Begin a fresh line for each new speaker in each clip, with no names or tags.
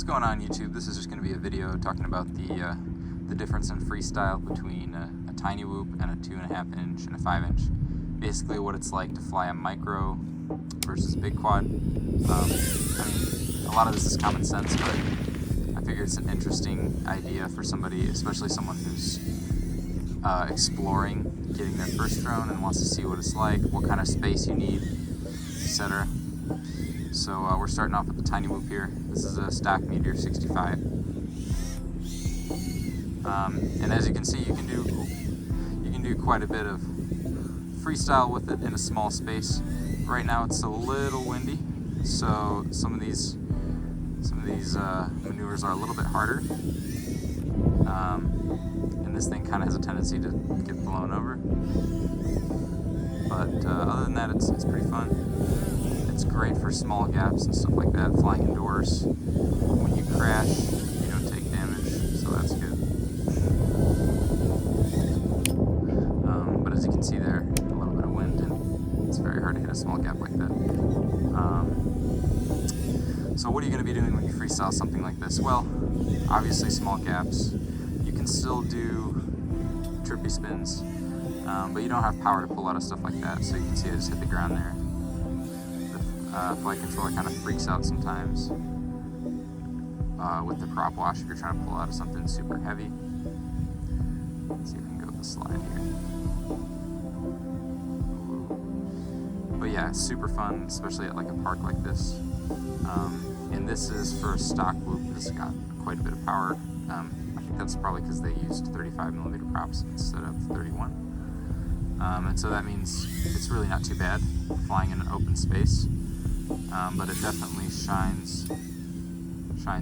What's going on YouTube? This is just going to be a video talking about the difference in freestyle between a tiny whoop and a 2.5 inch and a 5 inch. Basically what it's like to fly a micro versus a big quad. I mean, a lot of this is common sense, but I figure it's an interesting idea for somebody, especially someone who's exploring getting their first drone and wants to see what it's like, what kind of space you need, etc. So we're starting off with the tiny whoop here. This is a stock Meteor 65. And as you can see, you can do quite a bit of freestyle with it in a small space. Right now it's a little windy, so some of these maneuvers are a little bit harder. And this thing kind of has a tendency to get blown over. But other than that, it's pretty fun. It's great for small gaps and stuff like that, flying indoors. When you crash, you don't take damage, so that's good. But as you can see there, a little bit of wind, and it's very hard to hit a small gap like that. So what are you going to be doing when you freestyle something like this? Well, obviously small gaps. You can still do trippy spins, but you don't have power to pull out of stuff like that. So you can see I just hit the ground there. Flight controller kind of freaks out sometimes with the prop wash if you're trying to pull out of something super heavy. Let's see if we can go with the slide here. Ooh. But yeah, it's super fun, especially at like a park like this. And this is for a stock whoop. This has got quite a bit of power. I think that's probably because they used 35mm props instead of 31. And so that means it's really not too bad flying in an open space. But it definitely shines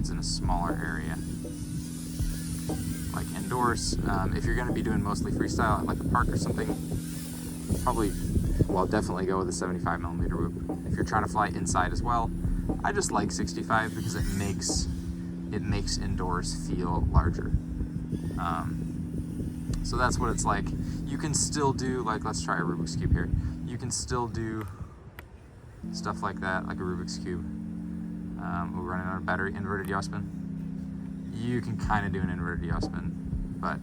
in a smaller area. Like indoors, if you're going to be doing mostly freestyle at like a park or something, definitely go with a 75mm whoop. If you're trying to fly inside as well, I just like 65 because it makes indoors feel larger. So that's what it's like. You can still do, like, let's try a Rubik's Cube here. You can still do stuff like that, like a Rubik's Cube. We're running on a battery inverted yaw spin. You can kind of do an inverted yaw spin, but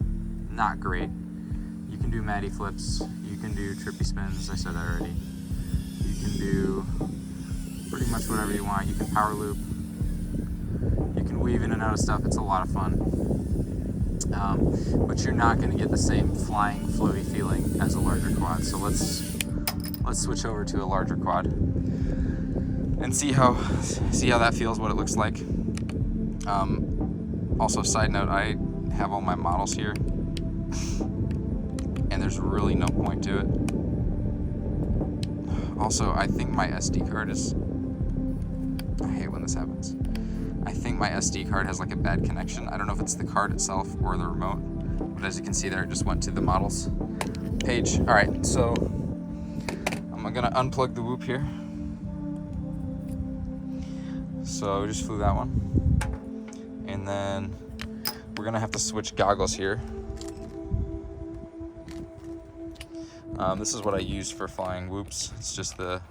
not great. You can do Matty flips. You can do trippy spins, I said that already. You can do pretty much whatever you want. You can power loop. You can weave in and out of stuff. It's a lot of fun. But you're not going to get the same flying, floaty feeling as a larger quad. So let's switch over to a larger quad and see how that feels, what it looks like. Also, side note, I have all my models here, and there's really no point to it. Also, I think my SD card is... I hate when this happens. I think my SD card has like a bad connection. I don't know if it's the card itself or the remote, but as you can see there, it just went to the models page. All right, so I'm gonna unplug the whoop here. So we just flew that one. And then we're gonna have to switch goggles here. This is what I use for flying whoops. It's just the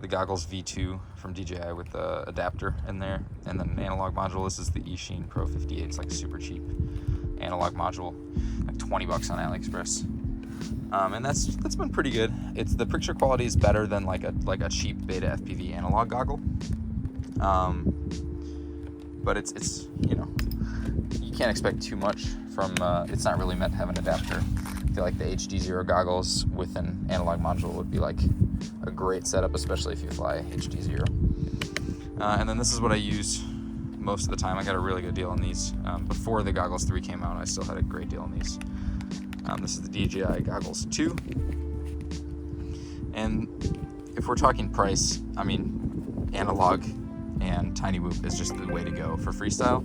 goggles V2 from DJI with the adapter in there, and then an analog module. This is the eSheen Pro 58. It's like a super cheap analog module, like $20 on AliExpress. And that's been pretty good. The picture quality is better than like a cheap Beta FPV analog goggle. But it's you know, you can't expect too much from. It's not really meant to have an adapter. I feel like the HD0 goggles with an analog module would be like a great setup, especially if you fly HD0. And then this is what I use most of the time. I got a really good deal on these. Before the Goggles 3 came out, I still had a great deal on these. This is the DJI Goggles 2. And if we're talking price, I mean, analog and tiny whoop is just the way to go for freestyle,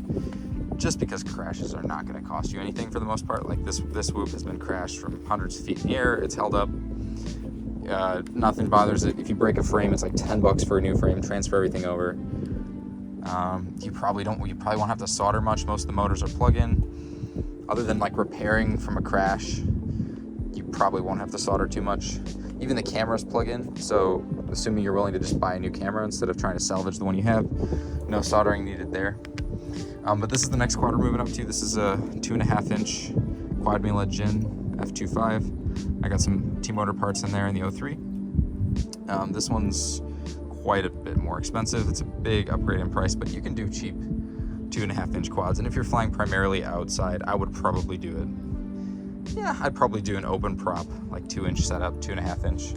just because crashes are not going to cost you anything for the most part. Like this whoop has been crashed from hundreds of feet in the air. It's held up. Nothing bothers it. If you break a frame, it's like $10 for a new frame. Transfer everything over. You probably won't have to solder much. Most of the motors are plug-in. Other than like repairing from a crash, you probably won't have to solder too much. Even the cameras plug in, so assuming you're willing to just buy a new camera instead of trying to salvage the one you have, no soldering needed there. But this is the next quad we're moving up to. This is a 2.5-inch quad Mila Jin F25. I got some T-motor parts in there in the 03. This one's quite a bit more expensive. It's a big upgrade in price, but you can do cheap 2.5-inch quads. And if you're flying primarily outside, I would probably do it. Yeah, I'd probably do an open prop, like 2-inch setup, 2.5-inch.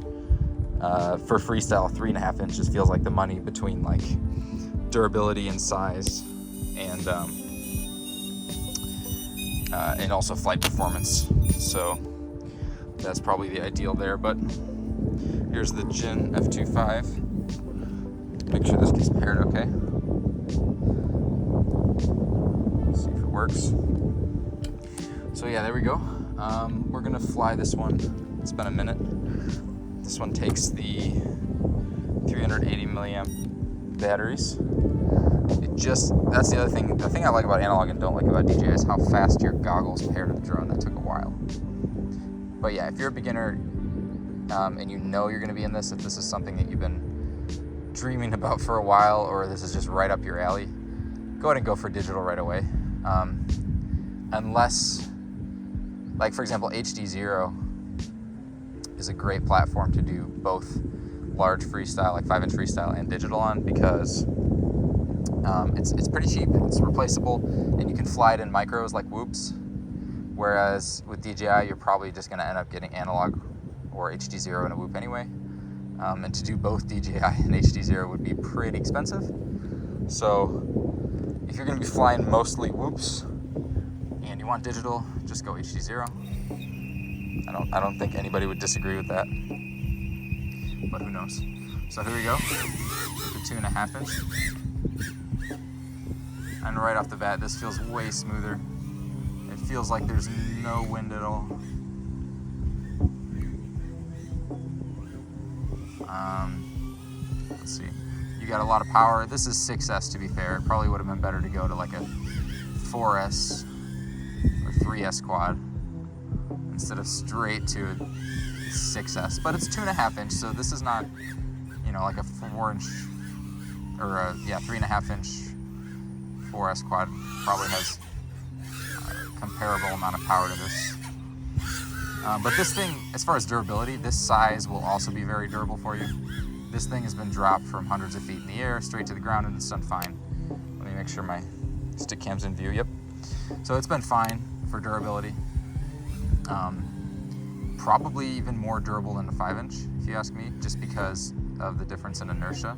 For freestyle, 3.5 inches feels like the money between like durability and size, and also flight performance. So that's probably the ideal there. But here's the Jin F25. Make sure this gets paired okay. Let's see if it works. So yeah, there we go. We're gonna fly this one. It's been a minute. This one takes the 380 milliamp batteries. That's the other thing. The thing I like about analog and don't like about DJI is how fast your goggles pair to the drone. That took a while. But yeah, if you're a beginner and you know you're gonna be in this, if this is something that you've been dreaming about for a while, or this is just right up your alley, go ahead and go for digital right away. Unless, like for example, HD0 is a great platform to do both large freestyle, like 5-inch freestyle, and digital on, because it's pretty cheap, it's replaceable, and you can fly it in micros like whoops. Whereas with DJI, you're probably just going to end up getting analog or HD0 in a whoop anyway. And to do both DJI and HD0 would be pretty expensive. So if you're going to be flying mostly whoops and you want digital, just go HD0. I don't think anybody would disagree with that, but who knows. So here we go, the 2.5-inch. And right off the bat, this feels way smoother. It feels like there's no wind at all. Let's see. You got a lot of power. This is 6S, to be fair. It probably would have been better to go to like a 4S or 3S quad instead of straight to a 6S. But it's 2.5-inch, so this is not, you know, like a 4-inch or a 3.5-inch 4S quad. Probably has a comparable amount of power to this. But this thing, as far as durability, this size will also be very durable for you. This thing has been dropped from hundreds of feet in the air straight to the ground, and it's done fine. Let me make sure my stick cam's in view. Yep. So it's been fine for durability. Probably even more durable than a 5-inch, if you ask me, just because of the difference in inertia.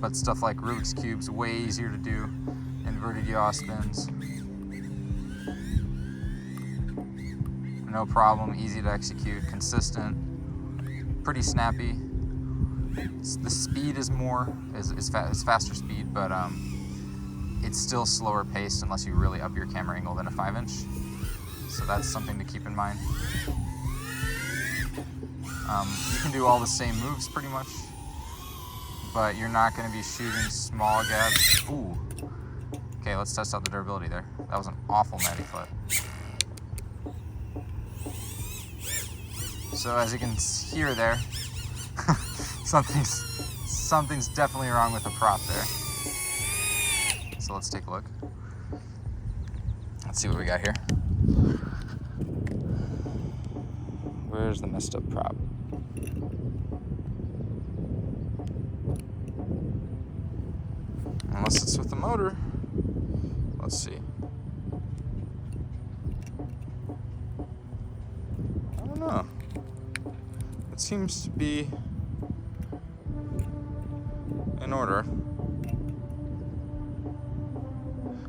But stuff like Rubik's Cube's way easier to do. Inverted yaw spins, no problem, easy to execute, consistent, pretty snappy. The speed is faster speed, but it's still slower paced unless you really up your camera angle than a 5-inch. So that's something to keep in mind. You can do all the same moves pretty much, but you're not going to be shooting small gaps. Ooh. Okay, let's test out the durability there. That was an awful natty foot. So as you can hear there, something's definitely wrong with the prop there. So let's take a look. Let's see what we got here. Where's the messed up prop? Unless it's with the motor. Let's see. I don't know. It seems to be in order.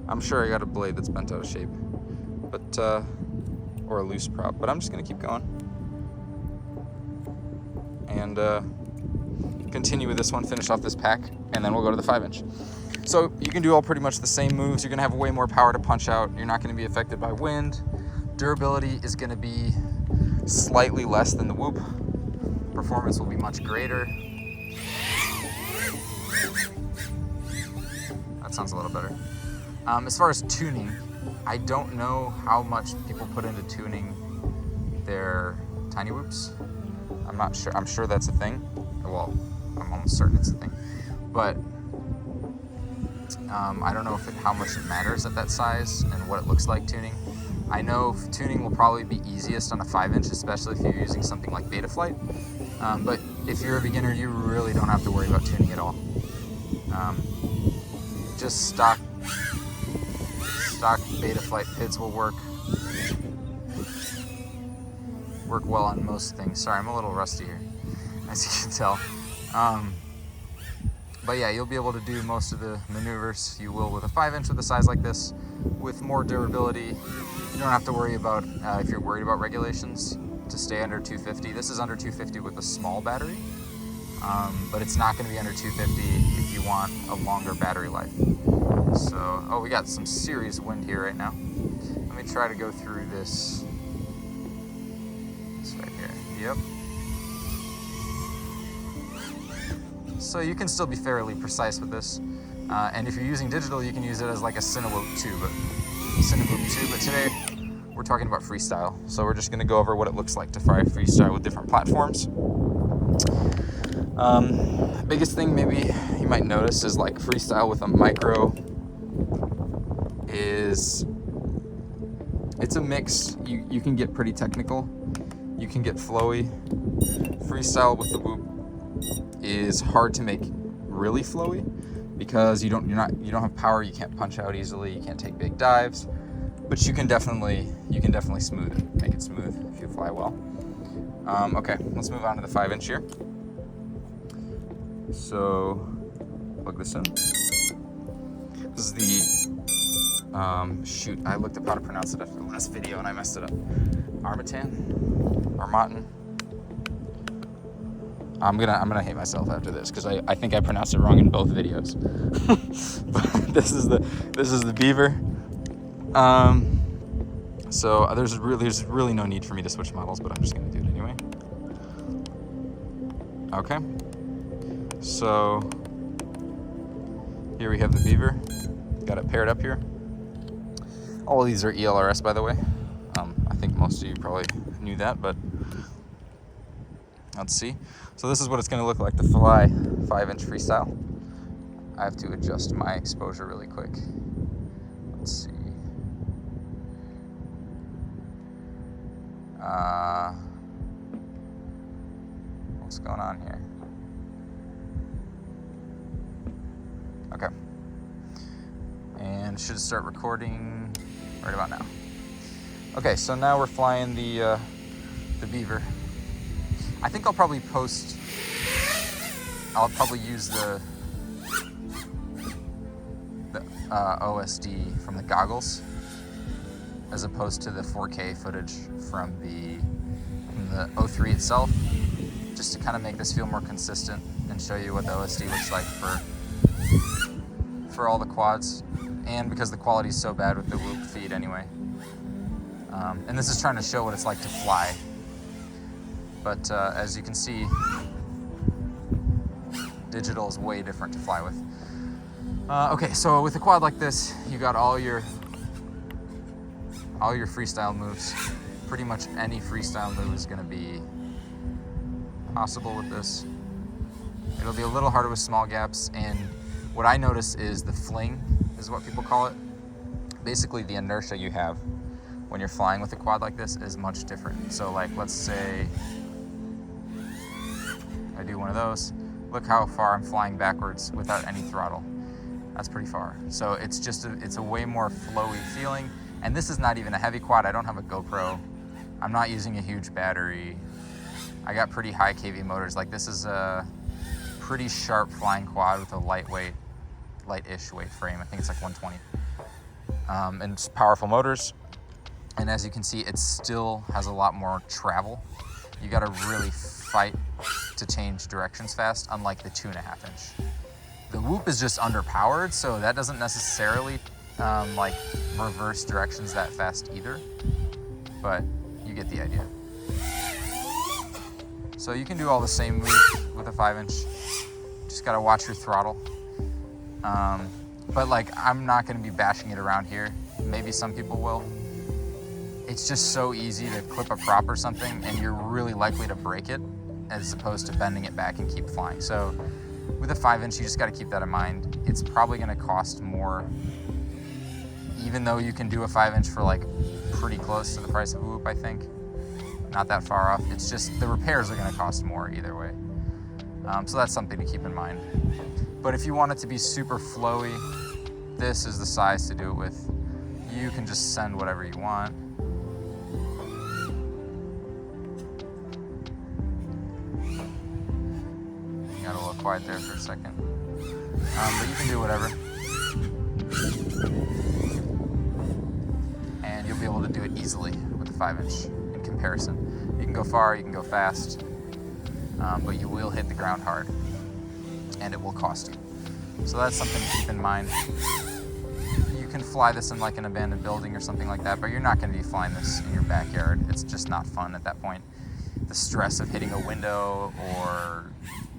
I'm sure I got a blade that's bent out of shape, but or a loose prop, but I'm just gonna keep going and continue with this one, finish off this pack, and then we'll go to the 5-inch. So you can do all pretty much the same moves. You're gonna have way more power to punch out. You're not gonna be affected by wind. Durability is gonna be slightly less than the Whoop. Performance will be much greater. That sounds a little better. As far as tuning, I don't know how much people put into tuning their tiny whoops. I'm not sure. I'm sure that's a thing. Well, I'm almost certain it's a thing. But I don't know how much it matters at that size and what it looks like tuning. I know tuning will probably be easiest on a 5-inch, especially if you're using something like Betaflight. But if you're a beginner, you really don't have to worry about tuning at all. Just stock Betaflight pits will work well on most things. Sorry, I'm a little rusty here, as you can tell. But yeah, you'll be able to do most of the maneuvers you will with a 5-inch with a size like this, with more durability. You don't have to worry about, if you're worried about regulations, to stay under 250. This is under 250 with a small battery, but it's not going to be under 250 if you want a longer battery life. So, oh, we got some serious wind here right now. Let me try to go through this right here. Yep. So you can still be fairly precise with this. And if you're using digital, you can use it as like a Cinewhoop 2, but today we're talking about freestyle. So we're just gonna go over what it looks like to fly freestyle with different platforms. Biggest thing maybe you might notice is like freestyle with a micro it's a mix. You can get pretty technical. You can get flowy. Freestyle with the whoop is hard to make really flowy because you don't have power. You can't punch out easily. You can't take big dives, but you can definitely smooth it, make it smooth if you fly well. Okay, let's move on to the 5-inch here. So plug this in. This is the shoot, I looked up how to pronounce it after the last video and I messed it up. Armatan. I'm gonna hate myself after this because I think I pronounced it wrong in both videos. But this is the Beaver. So there's really no need for me to switch models, but I'm just gonna do it anyway. Okay. So here we have the Beaver. Got it paired up here. All of these are ELRS, by the way. I think most of you probably knew that, but let's see. So this is what it's going to look like to fly 5-inch freestyle. I have to adjust my exposure really quick. Let's see. What's going on here? Okay. And should start recording right about now. Okay, so now we're flying the Beaver. I think I'll probably use the OSD from the goggles as opposed to the 4K footage from the 03 itself, just to kind of make this feel more consistent and show you what the OSD looks like for all the quads, and because the quality is so bad with the Whoop feed anyway. And this is trying to show what it's like to fly. But as you can see, digital is way different to fly with. Okay, so with a quad like this, you got all your freestyle moves. Pretty much any freestyle move is going to be possible with this. It'll be a little harder with small gaps, and what I notice is the fling is what people call it. Basically, the inertia you have when you're flying with a quad like this is much different. So like, let's say I do one of those. Look how far I'm flying backwards without any throttle. That's pretty far. So it's just it's a way more flowy feeling. And this is not even a heavy quad. I don't have a GoPro. I'm not using a huge battery. I got pretty high kV motors. Like, this is a pretty sharp flying quad with a light-ish weight frame. I think it's like 120. And it's powerful motors. And as you can see, it still has a lot more travel. You gotta really fight to change directions fast, unlike the 2.5-inch. The Whoop is just underpowered, so that doesn't necessarily like reverse directions that fast either, but you get the idea. So you can do all the same moves with a 5-inch. Just gotta watch your throttle. But like, I'm not gonna be bashing it around here. Maybe some people will. It's just so easy to clip a prop or something, and you're really likely to break it as opposed to bending it back and keep flying. So With a 5-inch, you just got to keep that in mind. It's probably going to cost more, even though you can do a 5-inch for like pretty close to the price of a whoop, I think. Not that far off. It's just the repairs are going to cost more either way. So that's something to keep in mind. But if you want it to be super flowy, this is the size to do it with. You can just send whatever you want. Got a little quiet there for a second. But you can do whatever. And you'll be able to do it easily with the 5-inch in comparison. You can go far, you can go fast, but you will hit the ground hard, and it will cost you. So that's something to keep in mind. You can fly this in like an abandoned building or something like that, but you're not going to be flying this in your backyard. It's just not fun at that point. The stress of hitting a window or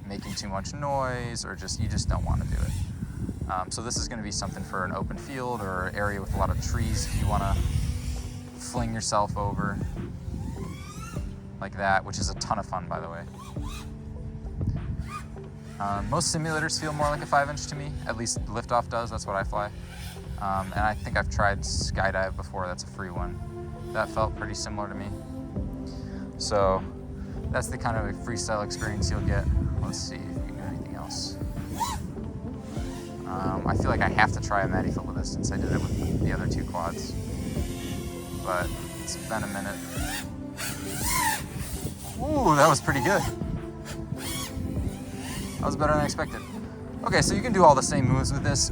making too much noise, or you just don't want to do it. So this is going to be something for an open field or an area with a lot of trees if you want to fling yourself over like that, which is a ton of fun, by the way. Most simulators feel more like a 5-inch to me, at least Liftoff does. That's what I fly. And I think I've tried Skydive before. That's a free one. That felt pretty similar to me. So that's the kind of freestyle experience you'll get. Let's see if we can do anything else. I feel like I have to try a Matty-Fillet since I did it with the other 2 quads. But it's been a minute. Ooh, that was pretty good. That was better than I expected. Okay, so you can do all the same moves with this.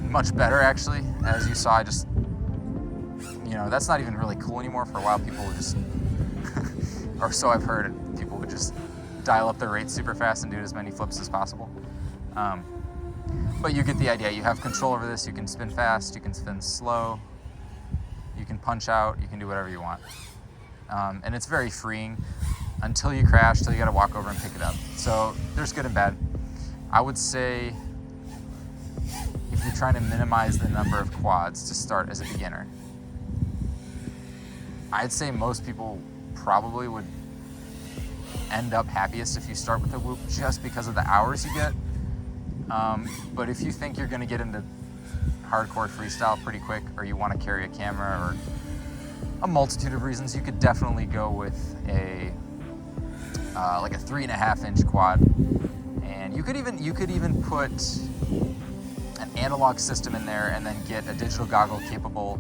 Much better, actually. As you saw, that's not even really cool anymore. For a while, people would just, or so I've heard, people would just dial up their rates super fast and do as many flips as possible. But you get the idea. You have control over this. You can spin fast, you can spin slow, you can punch out, you can do whatever you want. And it's very freeing until you crash, till you gotta walk over and pick it up. So there's good and bad. I would say if you're trying to minimize the number of quads to start as a beginner, I'd say most people probably would end up happiest if you start with a whoop just because of the hours you get. But if you think you're gonna get into hardcore freestyle pretty quick, or you wanna carry a camera, or a multitude of reasons, you could definitely go with like a 3.5-inch quad. And you could even put an analog system in there and then get a digital goggle capable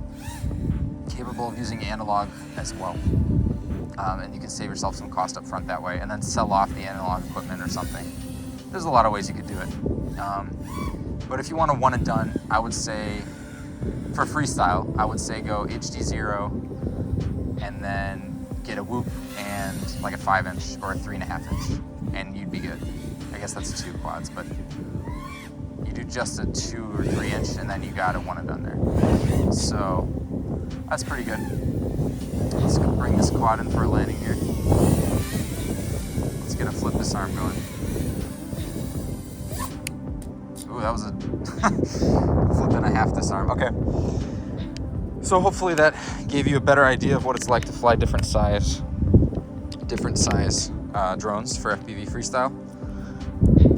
of using analog as well. And you can save yourself some cost up front that way, and then sell off the analog equipment or something. There's a lot of ways you could do it. But if you want a one and done, I would say, for freestyle, I would say go HD0 and then get a whoop and like a 5-inch or a 3.5-inch, and you'd be good. I guess that's 2 quads, but you do just a 2 or 3-inch and then you got a one and done there. So that's pretty good. Let's go bring this quad in for a landing here. Let's get a flip disarm going. Ooh, that was a flip and a half disarm. Okay. So hopefully that gave you a better idea of what it's like to fly different size drones for FPV Freestyle.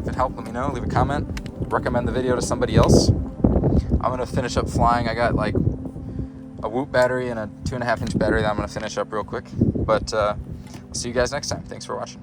If it helped, let me know. Leave a comment. Recommend the video to somebody else. I'm gonna finish up flying. I got like a whoop battery and a 2.5-inch battery that I'm gonna finish up real quick. But I'll see you guys next time. Thanks for watching.